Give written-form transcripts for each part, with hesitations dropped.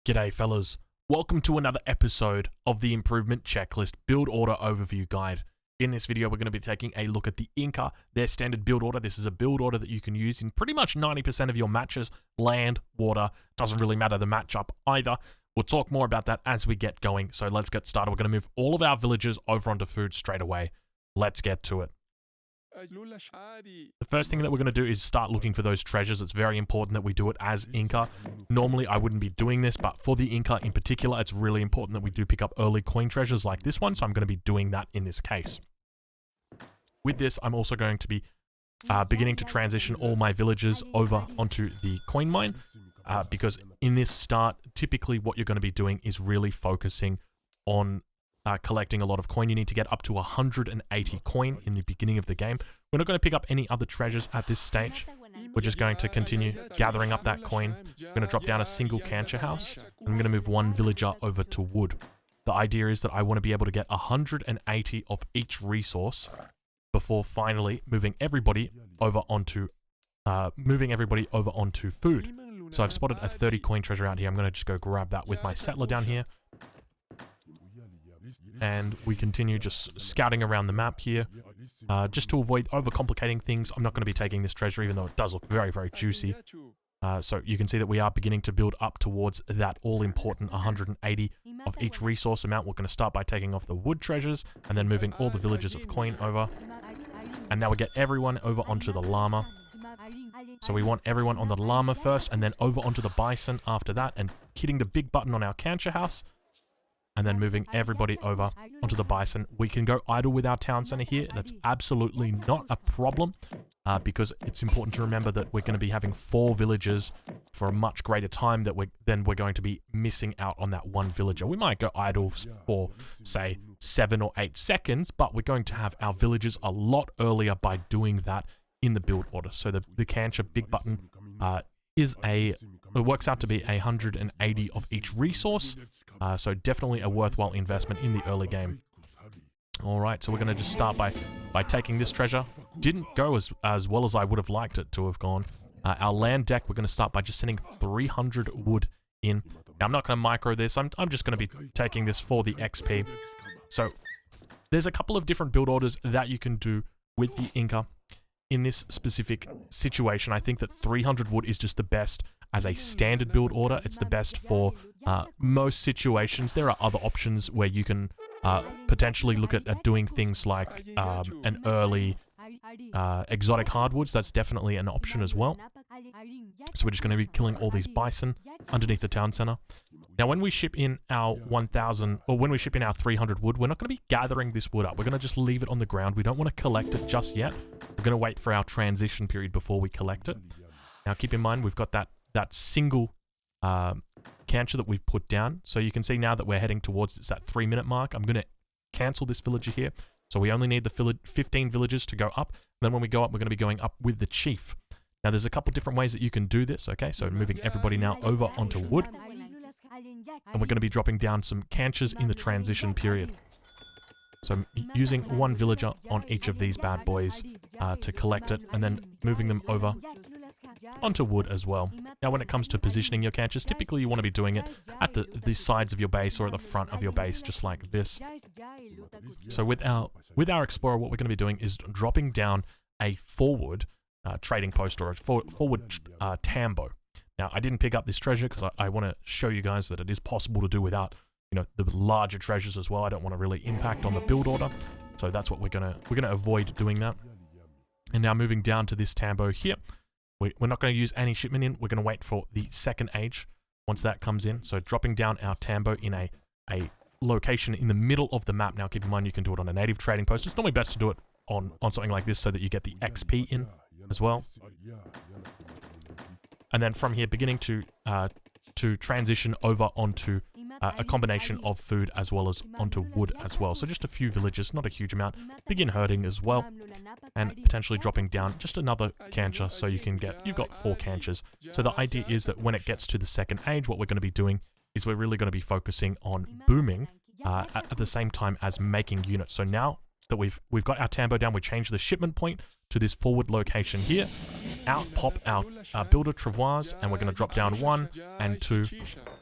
G'day fellas, welcome to another episode of the Improvement Checklist Build Order Overview Guide. In this video we're going to be taking a look at the Inca, their standard build order. This is a build order that you can use in pretty much 90% of your matches, land, water, doesn't really matter the matchup either. We'll talk more about that as we get going, so let's get started. We're going to move all of our villagers over onto food straight away. Let's get to it. The first thing that we're going to do is start looking for those treasures. It's very important that we do it as Inca. Normally I wouldn't be doing this, but for the Inca in particular, it's really important that we do pick up early coin treasures like this one, so I'm going to be doing that in this case. With this, I'm also going to be beginning to transition all my villagers over onto the coin mine, because in this start, typically what you're going to be doing is really focusing on collecting a lot of coin. You need to get up to 180 coin in the beginning of the game. We're not going to pick up any other treasures at this stage. We're just going to continue gathering up that coin. We're going to drop down a single cancher house. I'm going to move one villager over to wood. The idea is that I want to be able to get 180 of each resource before finally moving everybody over onto food. So I've spotted a 30 coin treasure out here. I'm going to just go grab that with my settler down here. And we continue just scouting around the map here, just to avoid overcomplicating things. I'm not going to be taking this treasure, even though it does look very, very juicy. So you can see that we are beginning to build up towards that all-important 180 of each resource amount. We're going to start by taking off the wood treasures, and then moving all the villages of coin over. And now we get everyone over onto the llama. So we want everyone on the llama first, and then over onto the bison after that, and hitting the big button on our cancher house. And then moving everybody over onto the bison. We can go idle with our town center here. That's absolutely not a problem, because it's important to remember that we're going to be having 4 villagers for a much greater time that we're going to be missing out on that one villager. We might go idle for, say, 7 or 8 seconds, but we're going to have our villagers a lot earlier by doing that in the build order. So the cancher big button it works out to be 180 of each resource. So definitely a worthwhile investment in the early game. Alright, so we're going to just start by taking this treasure. Didn't go as well as I would have liked it to have gone. Our land deck, we're going to start by just sending 300 wood in. Now, I'm not going to micro this. I'm just going to be taking this for the XP. So there's a couple of different build orders that you can do with the Inca. In this specific situation, I think that 300 wood is just the best as a standard build order. It's the best for most situations. There are other options where you can potentially look at doing things like an early exotic hardwoods. That's definitely an option as well. So we're just going to be killing all these bison underneath the town center. Now, when we ship in our 1,000, or when we ship in our 300 wood, we're not going to be gathering this wood up. We're going to just leave it on the ground. We don't want to collect it just yet. We're going to wait for our transition period before we collect it. Now, keep in mind, we've got that single cancher that we've put down. So you can see now that we're heading towards that 3-minute mark. I'm going to cancel this villager here. So we only need the 15 villagers to go up. And then when we go up, we're going to be going up with the chief. Now, there's a couple different ways that you can do this, okay? So moving everybody now over onto wood. And we're going to be dropping down some canchers in the transition period. So I'm using one villager on each of these bad boys to collect it, and then moving them over onto wood as well. Now, when it comes to positioning your canchers, typically you want to be doing it at the sides of your base or at the front of your base, just like this. So with our explorer, what we're going to be doing is dropping down a forward trading post or a forward tambo. Now, I didn't pick up this treasure because I want to show you guys that it is possible to do without, the larger treasures as well. I don't want to really impact on the build order, so that's what we're gonna avoid doing that. And now moving down to this tambo here, we're not going to use any shipment in. We're going to wait for the second age once that comes in. So dropping down our tambo in a location in the middle of the map. Now, keep in mind you can do it on a native trading post. It's normally best to do it on something like this so that you get the XP in as well. And then from here, beginning to transition over onto a combination of food as well as onto wood as well. So just a few villages, not a huge amount. Begin herding as well, and potentially dropping down just another cancher so you've got 4 canchers. So the idea is that when it gets to the second age, what we're going to be doing is we're really going to be focusing on booming at the same time as making units. So now that we've got our tambo down. We change the shipment point to this forward location here. Out pop our builder travois, and we're going to drop down 1 and 2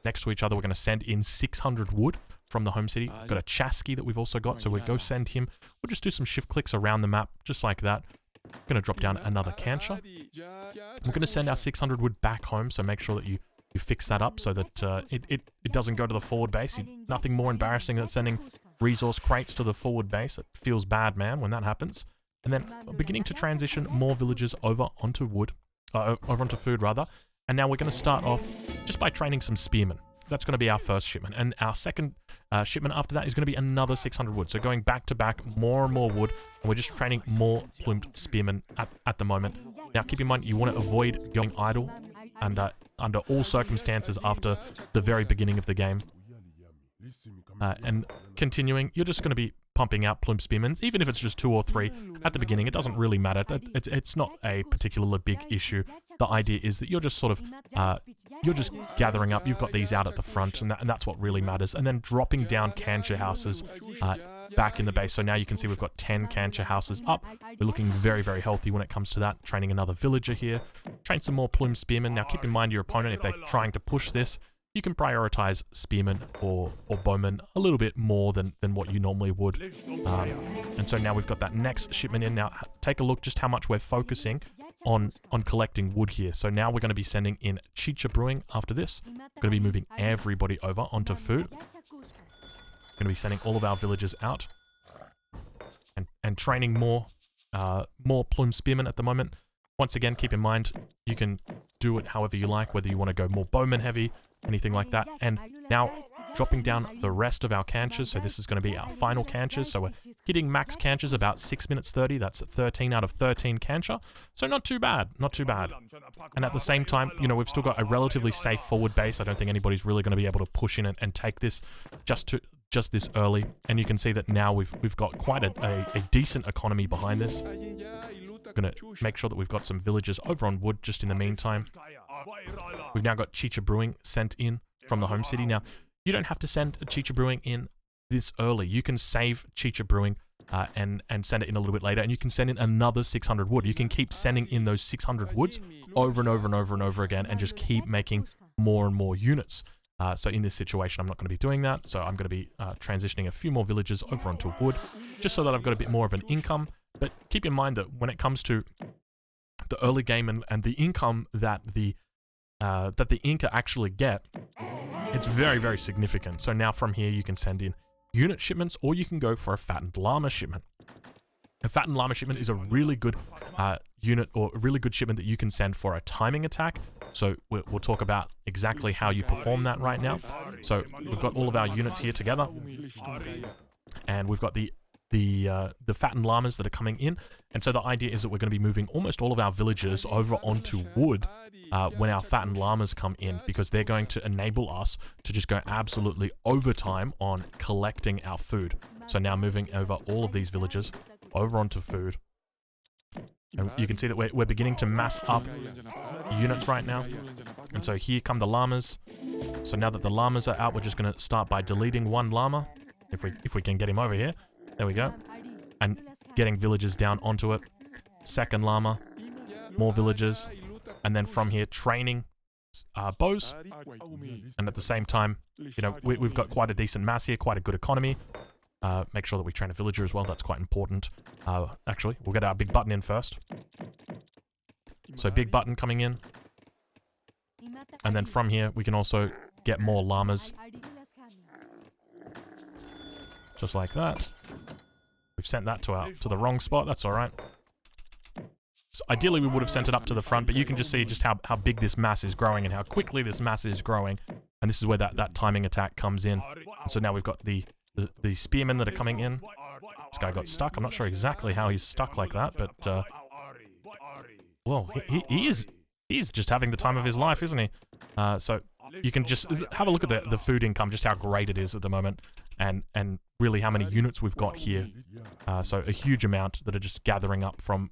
next to each other. We're going to send in 600 wood from the home city. We've got a chasqui that we've also got, so we'll go send him. We'll just do some shift clicks around the map, just like that. We're going to drop down another cancher. We're going to send our 600 wood back home, so make sure that you fix that up so that it doesn't go to the forward base. Nothing more embarrassing than sending resource crates to the forward base. It feels bad, man, when that happens. And then beginning to transition more villagers over onto wood, over onto food rather. And now we're going to start off just by training some spearmen. That's going to be our first shipment. And our second shipment after that is going to be another 600 wood. So going back to back, more and more wood. And we're just training more plumed spearmen at the moment. Now keep in mind, you want to avoid going idle and under all circumstances after the very beginning of the game. And continuing, you're just going to be pumping out plumed spearmen, even if it's just 2 or 3 at the beginning. It doesn't really matter. It's not a particularly big issue. The idea is that you're just sort of, you're just gathering up. You've got these out at the front, and that's what really matters. And then dropping down cancher houses back in the base. So now you can see we've got 10 cancher houses up. We're looking very, very healthy when it comes to that. Training another villager here. Train some more plumed spearmen. Now keep in mind your opponent, if they're trying to push this, you can prioritize spearmen or bowmen a little bit more than what you normally would. And so now we've got that next shipment in. Now take a look just how much we're focusing on collecting wood here. So now we're going to be sending in chicha brewing after this. We're going to be moving everybody over onto food. Going to be sending all of our villagers out and training more plumed spearmen at the moment. Once again, keep in mind, you can do it however you like, whether you want to go more bowman heavy, anything like that. And now dropping down the rest of our canchers. So this is going to be our final canchers. So we're hitting max canchers about 6 minutes 30. That's 13 out of 13 cancher. So not too bad, not too bad. And at the same time, you know, we've still got a relatively safe forward base. I don't think anybody's really going to be able to push in and take this just this early. And you can see that now we've got quite a decent economy behind this. Gonna make sure that we've got some villagers over on wood just in the meantime. We've now got chicha brewing sent in from the home city. Now, you don't have to send a chicha brewing in this early. You can save chicha brewing and send it in a little bit later, and you can send in another 600 wood. You can keep sending in those 600 woods over and over and over and over again and just keep making more and more units. So in this situation, I'm not going to be doing that. So I'm going to be transitioning a few more villagers over onto wood, just so that I've got a bit more of an income. But keep in mind that when it comes to the early game and the income that the Inca actually get, it's very, very significant. So now from here, you can send in unit shipments, or you can go for a fattened llama shipment. A fattened llama shipment is a really good unit, or a really good shipment that you can send for a timing attack. So we'll talk about exactly how you perform that right now. So we've got all of our units here together, and we've got the fattened llamas that are coming in. And so the idea is that we're going to be moving almost all of our villagers over onto wood when our fattened llamas come in, because they're going to enable us to just go absolutely overtime on collecting our food. So now moving over all of these villagers over onto food. And you can see that we're beginning to mass up units right now. And so here come the llamas. So now that the llamas are out, we're just going to start by deleting one llama, if we can get him over here. There we go. And getting villagers down onto it. Second llama. More villagers. And then from here, training bows. And at the same time, you know, we've got quite a decent mass here, quite a good economy. Make sure that we train a villager as well. That's quite important. Actually, we'll get our big button in first. So big button coming in. And then from here, we can also get more llamas. Just like that. We've sent that to the wrong spot. That's all right. So ideally, we would have sent it up to the front, but you can just see just how big this mass is growing and how quickly this mass is growing. And this is where that timing attack comes in. And so now we've got the spearmen that are coming in. This guy got stuck. I'm not sure exactly how he's stuck like that, but well, he's just having the time of his life, isn't he? So you can just have a look at the food income, just how great it is at the moment, and really how many units we've got here. So a huge amount that are just gathering up from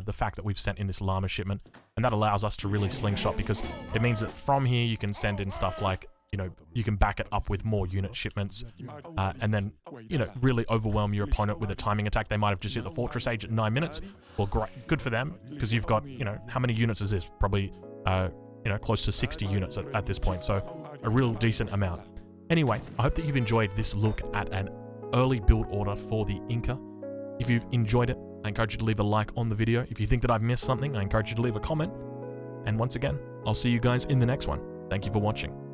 the fact that we've sent in this llama shipment, and that allows us to really slingshot, because it means that from here you can send in stuff like you know, you can back it up with more unit shipments, and then, you know, really overwhelm your opponent with a timing attack. They might have just hit the fortress age at 9 minutes. Well, great, good for them, because you've got, you know, how many units is this? Probably, you know, close to 60 units at this point, so a real decent amount. Anyway, I hope that you've enjoyed this look at an early build order for the Inca. If you've enjoyed it, I encourage you to leave a like on the video. If you think that I've missed something, I encourage you to leave a comment. And once again, I'll see you guys in the next one. Thank you for watching.